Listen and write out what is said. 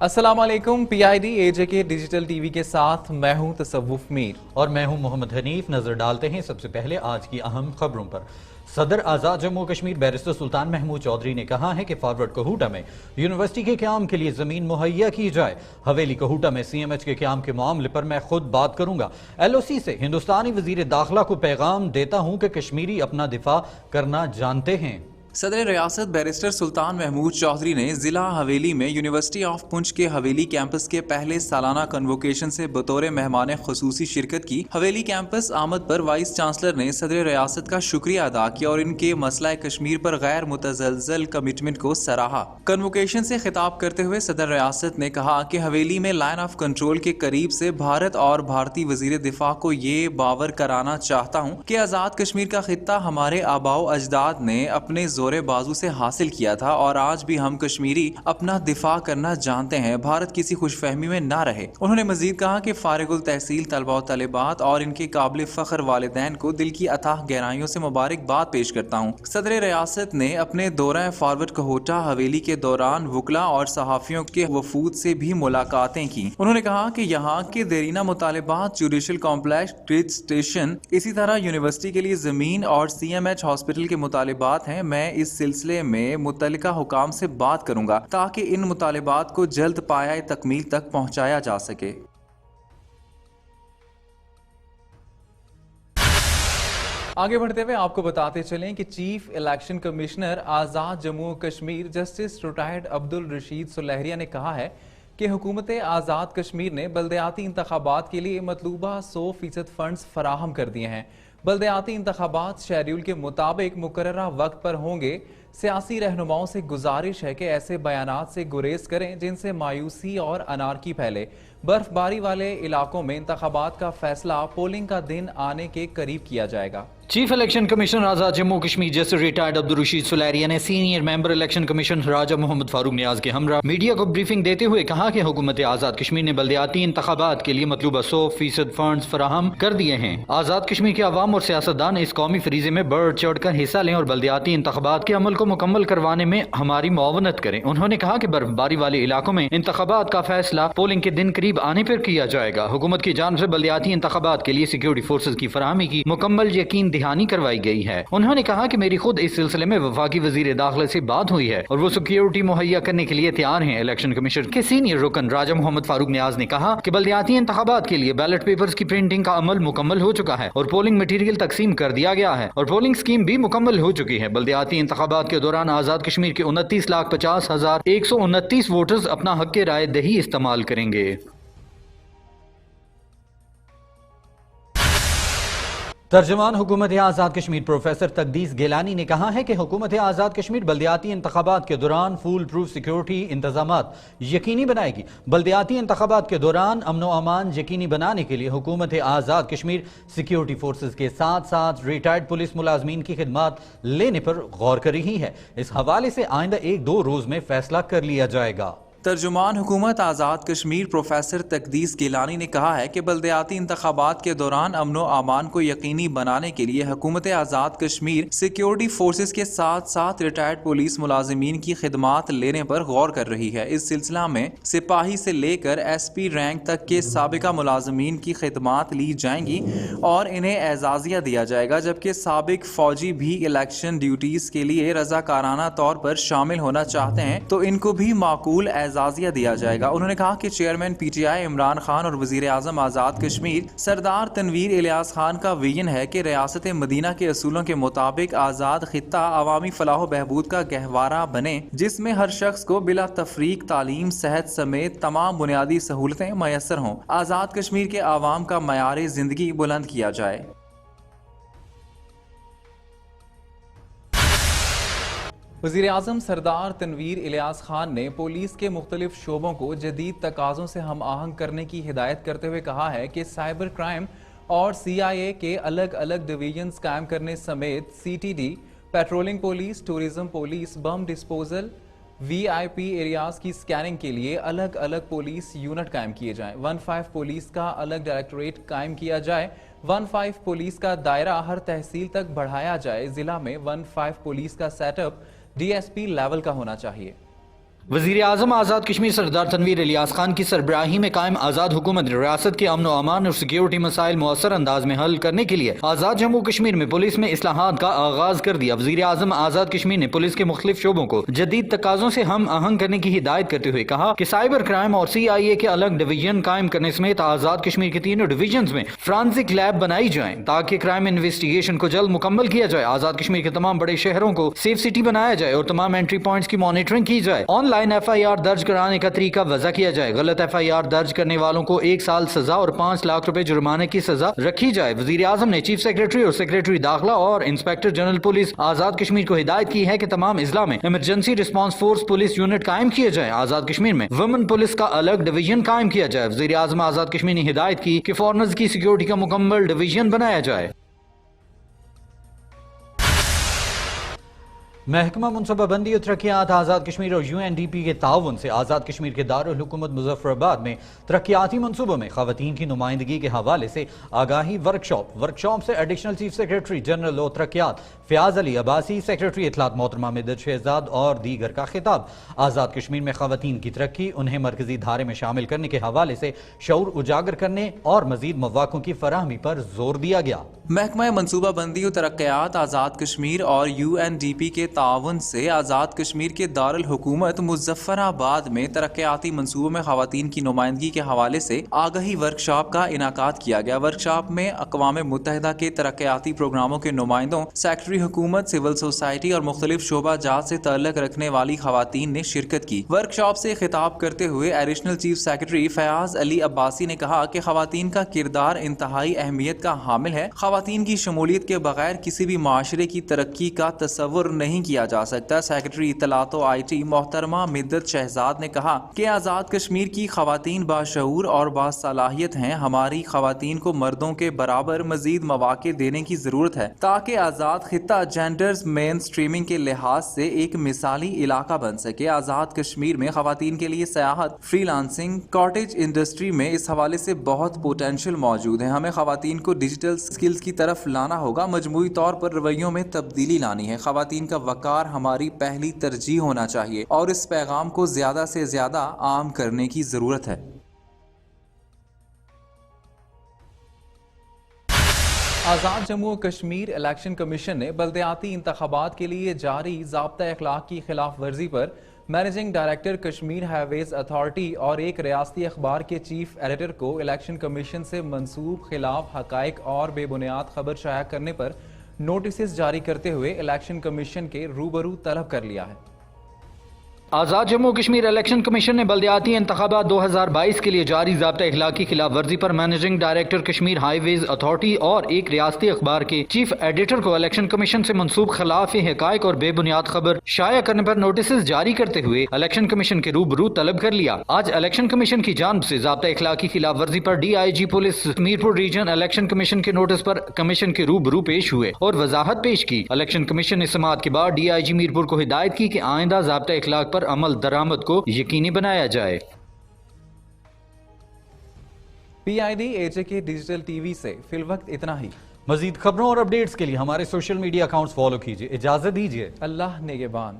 अस्सलाम वालेकुम। PID AJK digital TV के साथ मैं हूं तसव्वुफ मीर और मैं हूं मोहम्मद हनीफ। नजर डालते हैं सबसे पहले आज की अहम खबरों पर। सदर आज़ाद जम्मू कश्मीर बैरिस्टर सुल्तान महमूद चौधरी ने कहा है कि फॉरवर्ड कहूटा में यूनिवर्सिटी के क़याम के लिए ज़मीन मुहैया की जाए। हवेली कहूटा में CMH के क़याम के मामले पर मैं खुद बात करूंगा। LOC से हिंदुस्तानी वज़ीर दाखिला को पैगाम देता हूं कि कश्मीरी अपना दिफा करना जानते हैं। सदर रियासत बैरिस्टर सुल्तान महमूद चौधरी ने जिला हवेली में यूनिवर्सिटी ऑफ पुंछ के हवेली कैंपस के पहले सालाना कन्वोकेशन से बतौर मेहमान खुसूसी शिरकत की। हवेली कैंपस आमद पर वाइस चांसलर ने सदर रियासत का शुक्रिया अदा किया और इनके मसला कश्मीर पर गैर मुतज़लज़ल कमिटमेंट को सराहा। कन्वोकेशन से खिताब करते हुए सदर रियासत ने कहा कि हवेली में लाइन ऑफ कंट्रोल के करीब से भारत और भारतीय वजीर दिफा को ये बावर कराना चाहता हूँ कि आज़ाद कश्मीर का खित्ता हमारे आबाओ अजदाद ने अपने जोरे बाजू से हासिल किया था और आज भी हम कश्मीरी अपना दिफा करना जानते हैं। भारत किसी खुशफहमी में ना रहे। उन्होंने मजीद कहा कि फारिगुल तहसील तलबा और तलेबात और इनके काबिल फख्र वालिदैन को दिल की अथाह गहराइयों से मुबारकबाद पेश करता हूँ। सदर रियासत ने अपने दौरा फॉरवर्ड कहूटा हवेली के दौरान वकला और सहाफियों के वफूद से भी मुलाकातें की। उन्होंने कहा कि यहाँ के देरीना मुतालिबात जुडिशल कॉम्प्लेक्स, ग्रिड स्टेशन, इसी तरह यूनिवर्सिटी के लिए जमीन और CMH हॉस्पिटल के मुतालिबात हैं। मैं इस सिलसिले में मुतल्लिका हुकाम से बात करूंगा ताकि इन मुतालिबात को जल्द पाया तकमील तक पहुंचाया जा सके। आगे बढ़ते हुए आपको बताते चलें कि चीफ इलेक्शन कमिश्नर आज़ाद जम्मू कश्मीर जस्टिस रिटायर्ड अब्दुल रशीद सुलहरिया ने कहा है कि हुकूमत आज़ाद कश्मीर ने बल्दियाती इंतखाबात के लिए मतलूबा 100% फंड्स फराहम कर दिए हैं। बल्दियाती इंतखाबात शेड्यूल के मुताबिक मुकर्ररा वक्त पर होंगे। सियासी रहनुमाओं से गुजारिश है कि ऐसे बयानात से गुरेज करें जिनसे मायूसी और अनारकी फैले। बर्फबारी वाले इलाकों में इंतखाबात का फैसला पोलिंग का दिन आने के करीब किया जाएगा। चीफ इलेक्शन कमिश्नर आज़ाद जम्मू कश्मीर जस्टिस रिटायर्ड अब्दुल रशीद सुलहरिया ने सीनियर मेंबर इलेक्शन कमीशन राजा मोहम्मद फारूक नियाज के हमरा मीडिया को ब्रीफिंग देते हुए कहा कि हुकूमत आज़ाद कश्मीर ने बल्दियाती इंतखाबात के लिए मतलूबा 100% फंड्स फराहम कर दिए हैं। आज़ाद कश्मीर के अवाम और सियासतदान इस कौमी फरीजे में बढ़ चढ़ कर हिस्सा लें और बल्दियाती इंतखाबात के अमल को मुकम्मल करवाने में हमारी मुआवनत करें। उन्होंने कहा कि बर्फबारी वाले इलाकों में इंतखाबात का फैसला पोलिंग के दिन करीब आने पर किया जाएगा। हुकूमत की जानिब से बल्दियाती इंतखाबात के लिए सिक्योरिटी फोर्सेज की फराहमी की मुकम्मल यकीन दहानी करवाई गई है। उन्होंने कहा कि मेरी खुद इस सिलसिले में वफाकी वजीर दाखिला से बात हुई है और वो सिक्योरिटी मुहैया करने के लिए तैयार हैं। इलेक्शन कमीशन के सीनियर रुकन राजा मोहम्मद फारूक नियाज ने कहा कि बल्दियाती इंतखाबात के लिए बैलेट पेपर्स की प्रिंटिंग का अमल मुकम्मल हो चुका है और पोलिंग मटीरियल तकसीम कर दिया गया है और पोलिंग स्कीम भी मुकम्मल हो चुकी है। बल्दियाती इंतखाबात के दौरान आज़ाद कश्मीर के 29,50,129 वोटर्स अपना हक के राय दही इस्तेमाल करेंगे। तर्जमान हुकूमत आज़ाद कश्मीर प्रोफेसर तकदीस गिलानी ने कहा है कि हुकूमत आज़ाद कश्मीर बल्दियाती इंतखाबात के दौरान फूल प्रूफ सिक्योरिटी इंतजामात यकीनी बनाएगी। बल्दियाती इंतखाबात के दौरान अमन व अमान यकीनी बनाने के लिए हुकूमत आज़ाद कश्मीर सिक्योरिटी फोर्सेज के साथ साथ रिटायर्ड पुलिस मुलाजमीन की खिदमात लेने पर गौर कर रही है। इस हवाले से आइंदा 1-2 रोज में फैसला कर लिया जाएगा। तर्जुमान हुकूमत आज़ाद कश्मीर प्रोफेसर तकदीस गिलानी ने कहा है कि बल्दियाती इंतखाबात के दौरान अमन व अमान को यकीनी बनाने के लिए हुकूमत आज़ाद कश्मीर सिक्योरिटी फोर्सेज के साथ साथ रिटायर्ड पुलिस मुलाजमीन की खिदमात लेने पर गौर कर रही है। इस सिलसिला में सिपाही से लेकर SP रैंक तक के साबिका मुलाजमीन की खिदमात ली जाएंगी और इन्हें एजाज़िया दिया जाएगा, जबकि साबिक फौजी भी इलेक्शन ड्यूटीज़ के लिए रज़ाकाराना तौर पर शामिल होना चाहते हैं तो इनको भी माकूल एजाज़िया दिया जाएगा। उन्होंने कहा कि चेयरमैन PTI इमरान खान और वजीर आज़म आज़ाद कश्मीर सरदार तनवीर इलियास खान का विजन है कि रियासत मदीना के असूलों के मुताबिक आज़ाद खित्ता अवामी फलाह बहबूद का गहवारा बने, जिसमें हर शख्स को बिला तफरीक तालीम, सेहत समेत तमाम बुनियादी सहूलतें मैसर हों। आज़ाद कश्मीर के आवाम का मयार ज़िंदगी बुलंद किया जाए। वज़ीर आज़म सरदार तनवीर इलियास खान ने पुलिस के मुख्तलिफ शोबों को जदीद तकाज़ों से हम आहंग करने की हिदायत करते हुए कहा है कि साइबर क्राइम और CIA के अलग अलग डिवीजन्स कायम करने समेत CTD, patrolling police, tourism police, bomb disposal, VIP areas کی سکیننگ کے لیے الگ الگ پولیس یونٹ قائم کیے جائیں. 15 پولیس کا الگ ڈائریکٹوریٹ قائم کیا جائے. 15 پولیس کا دائرہ ہر تحصیل تک بڑھایا جائے. ضلع میں 15 پولیس کا سیٹ اپ DSP لیول کا ہونا چاہیے. وزیر اعظم آزاد کشمیر سردار تنویر الیاس خان کی سربراہی میں قائم آزاد حکومت نے ریاست کے امن و امان اور سیکیورٹی مسائل مؤثر انداز میں حل کرنے کے لیے آزاد جموں کشمیر میں پولیس میں اصلاحات کا آغاز کر دیا. وزیر اعظم آزاد کشمیر نے پولیس کے مختلف شعبوں کو جدید تقاضوں سے ہم آہنگ کرنے کی ہدایت کرتے ہوئے کہا کہ سائبر کرائم اور CIA کے الگ ڈویژن قائم کرنے سمیت آزاد کشمیر کے تینوں ڈویژنز میں فرانسک لیب بنائی جائیں تاکہ کرائم انویسٹیگیشن کو جلد مکمل کیا جائے. آزاد کشمیر کے تمام بڑے شہروں کو سیف سٹی بنایا جائے اور تمام انٹری پوائنٹس کی مانیٹرنگ کی جائے. آن لائن FIR درج کرانے کا طریقہ وضع کیا جائے. غلط FIR درج کرنے والوں کو 1 سال سزا اور 5 لاکھ روپے جرمانے کی سزا رکھی جائے. وزیر اعظم نے چیف سیکریٹری اور سیکریٹری داخلہ اور inspector general police Azad Kashmir کو ہدایت کی ہے کہ تمام اضلاع میں emergency response force police unit قائم کیے جائیں. آزاد کشمیر میں ویمن پولیس کا الگ ڈویژن قائم کیا جائے. وزیر اعظم آزاد کشمیر نے ہدایت کی کہ فورنرز کی سیکیورٹی کا مکمل ڈویژن بنایا جائے. محکمہ منصوبہ بندی اور ترقیات آزاد کشمیر اور UNDP کے تعاون سے آزاد کشمیر کے دارالحکومت مظفر آباد میں ترقیاتی منصوبوں میں خواتین کی نمائندگی کے حوالے سے آگاہی ورکشاپ سے ایڈیشنل چیف سیکریٹری جنرل و ترقیات فیاض علی عباسی، سیکریٹری اطلاعات محترمہ مدت شہزاد اور دیگر کا خطاب. آزاد کشمیر میں خواتین کی ترقی، انہیں مرکزی دھارے میں شامل کرنے کے حوالے سے شعور اجاگر کرنے اور مزید مواقع کی فراہمی پر زور دیا گیا. محکمہ منصوبہ بندی و ترقیات آزاد کشمیر اور UNDP کے تعاون سے آزاد کشمیر کے دارالحکومت مظفر آباد میں ترقیاتی منصوبوں میں خواتین کی نمائندگی کے حوالے سے آگاہی ورکشاپ کا انعقاد کیا گیا. ورکشاپ میں اقوام متحدہ کے ترقیاتی پروگراموں کے نمائندوں، سیکٹری حکومت، سول سوسائٹی اور مختلف شعبہ جات سے تعلق رکھنے والی خواتین نے شرکت کی. ورکشاپ سے خطاب کرتے ہوئے ایڈیشنل چیف سیکریٹری فیاض علی عباسی نے کہا کہ خواتین کا کردار انتہائی اہمیت کا حامل ہے. خواتین کی شمولیت کے بغیر کسی بھی معاشرے کی ترقی کا تصور نہیں کیا جا سکتا. سیکریٹری اطلاعات و IT محترمہ مدت شہزاد نے کہا کہ آزاد کشمیر کی خواتین باشعور اور باصلاحیت ہیں. ہماری خواتین کو مردوں کے برابر مزید مواقع دینے کی ضرورت ہے تاکہ آزاد خطہ جینڈرز مین سٹریمنگ کے لحاظ سے ایک مثالی علاقہ بن سکے. آزاد کشمیر میں خواتین کے لیے سیاحت، فری لانسنگ، کاٹیج انڈسٹری میں اس حوالے سے بہت پوٹینشیل موجود ہے. ہمیں خواتین کو ڈیجیٹل سکلز کی طرف لانا ہوگا. مجموعی طور پر رویوں میں تبدیلی لانی ہے. خواتین کا وقار ہماری پہلی ترجیح ہونا چاہیے اور اس پیغام کو زیادہ سے زیادہ عام کرنے کی ضرورت ہے. آزاد جموں کشمیر الیکشن کمیشن نے بلدیاتی انتخابات کے لیے جاری ضابطہ اخلاق کی خلاف ورزی پر مینیجنگ ڈائریکٹر کشمیر ہائی ویز اتھارٹی اور ایک ریاستی اخبار کے چیف ایڈیٹر کو الیکشن کمیشن سے منسوب خلاف حقائق اور بے بنیاد خبر شائع کرنے پر نوٹسز جاری کرتے ہوئے الیکشن کمیشن کے روبرو طلب کر لیا ہے. آزاد جموں کشمیر الیکشن کمیشن نے بلدیاتی انتخابات 2022 کے لیے جاری ضابطہ اخلاق کی خلاف ورزی پر مینیجنگ ڈائریکٹر کشمیر ہائی ویز اتھارٹی اور ایک ریاستی اخبار کے چیف ایڈیٹر کو الیکشن کمیشن سے منسوب خلاف حقائق اور بے بنیاد خبر شائع کرنے پر نوٹسز جاری کرتے ہوئے الیکشن کمیشن کے روبرو طلب کر لیا. آج الیکشن کمیشن کی جانب سے ضابطہ اخلاق کی خلاف ورزی پر DIG police Mirpur region election commission کے نوٹس پر کمیشن کے روبرو پیش ہوئے اور وضاحت پیش کی. الیکشن کمیشن نے سماعت کے بعد DIG میرپور کو ہدایت کی کہ آئندہ ضابطہ اخلاق پر عمل درآمد کو یقینی بنایا جائے. PID AJK ڈیجیٹل TV سے فی الوقت اتنا ہی. مزید خبروں اور اپڈیٹس کے لیے ہمارے سوشل میڈیا اکاؤنٹس فالو کیجیے. اجازت دیجیے. اللہ نگہبان.